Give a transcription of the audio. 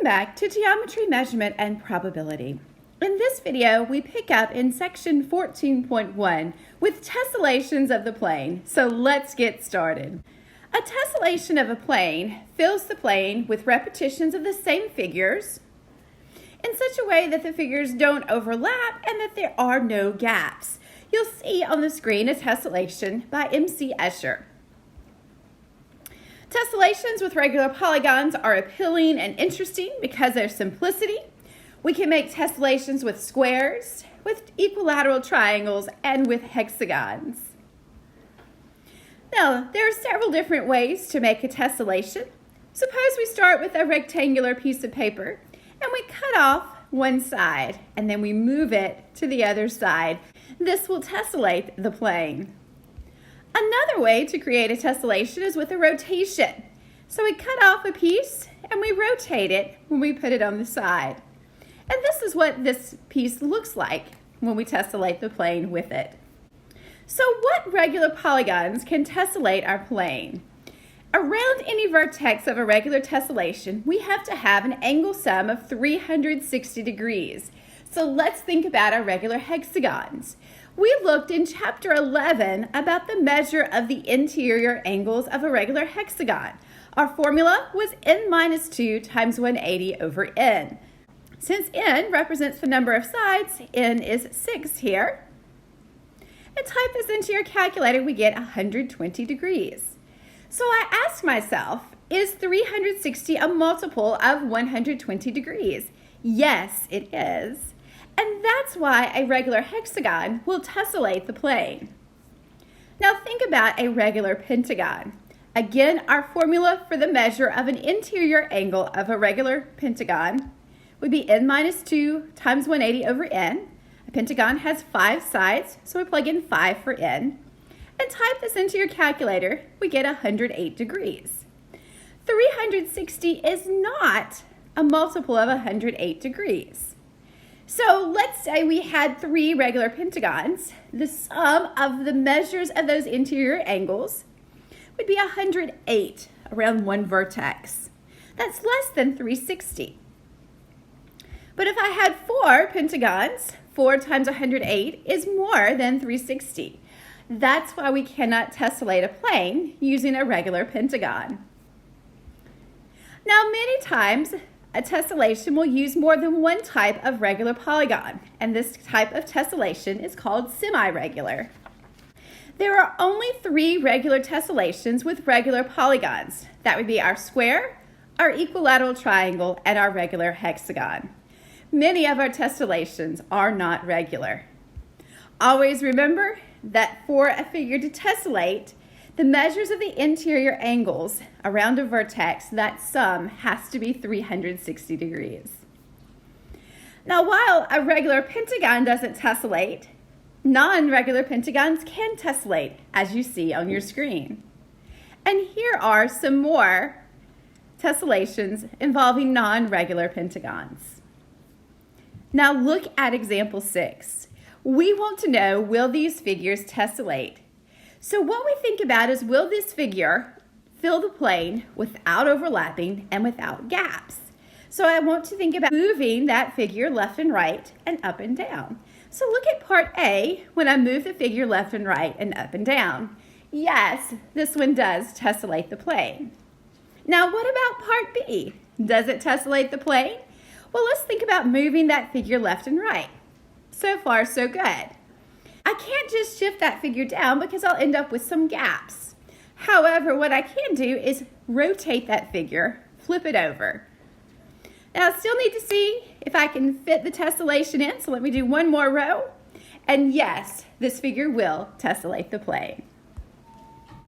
Welcome back to Geometry, Measurement, and Probability. In this video, we pick up in section 14.1 with tessellations of the plane. So let's get started. A tessellation of a plane fills the plane with repetitions of the same figures in such a way that the figures don't overlap and that there are no gaps. You'll see on the screen a tessellation by M.C. Escher. Tessellations with regular polygons are appealing and interesting because of their simplicity. We can make tessellations with squares, with equilateral triangles, and with hexagons. Now, there are several different ways to make a tessellation. Suppose we start with a rectangular piece of paper and we cut off one side and then we move it to the other side. This will tessellate the plane. Another way to create a tessellation is with a rotation. So we cut off a piece and we rotate it when we put it on the side. And this is what this piece looks like when we tessellate the plane with it. So what regular polygons can tessellate our plane? Around any vertex of a regular tessellation, we have to have an angle sum of 360 degrees. So let's think about our regular hexagons. We looked in chapter 11 about the measure of the interior angles of a regular hexagon. Our formula was n-2 times 180 over n. Since n represents the number of sides, n is 6 here. And type this into your calculator, we get 120 degrees. So I ask myself, is 360 a multiple of 120 degrees? Yes, it is. And that's why a regular hexagon will tessellate the plane. Now think about a regular pentagon. Again, our formula for the measure of an interior angle of a regular pentagon would be n-2 times 180 over n. A pentagon has 5 sides, so we plug in 5 for n. And type this into your calculator, we get 108 degrees. 360 is not a multiple of 108 degrees. So let's say we had 3 regular pentagons. The sum of the measures of those interior angles would be 108 around one vertex. That's less than 360. But if I had 4 pentagons, 4 times 108 is more than 360. That's why we cannot tessellate a plane using a regular pentagon. Now, many times, a tessellation will use more than one type of regular polygon, and this type of tessellation is called semi-regular. There are only 3 regular tessellations with regular polygons. That would be our square, our equilateral triangle, and our regular hexagon. Many of our tessellations are not regular. Always remember that for a figure to tessellate, the measures of the interior angles around a vertex, that sum has to be 360 degrees. Now, while a regular pentagon doesn't tessellate, non-regular pentagons can tessellate, as you see on your screen. And here are some more tessellations involving non-regular pentagons. Now look at example 6. We want to know, will these figures tessellate? So what we think about is, will this figure fill the plane without overlapping and without gaps? So I want to think about moving that figure left and right and up and down. So look at part A when I move the figure left and right and up and down. Yes, this one does tessellate the plane. Now what about part B? Does it tessellate the plane? Well, let's think about moving that figure left and right. So far, so good. I can't just shift that figure down because I'll end up with some gaps. However, what I can do is rotate that figure, flip it over. Now I still need to see if I can fit the tessellation in, so let me do one more row. And yes, this figure will tessellate the plane.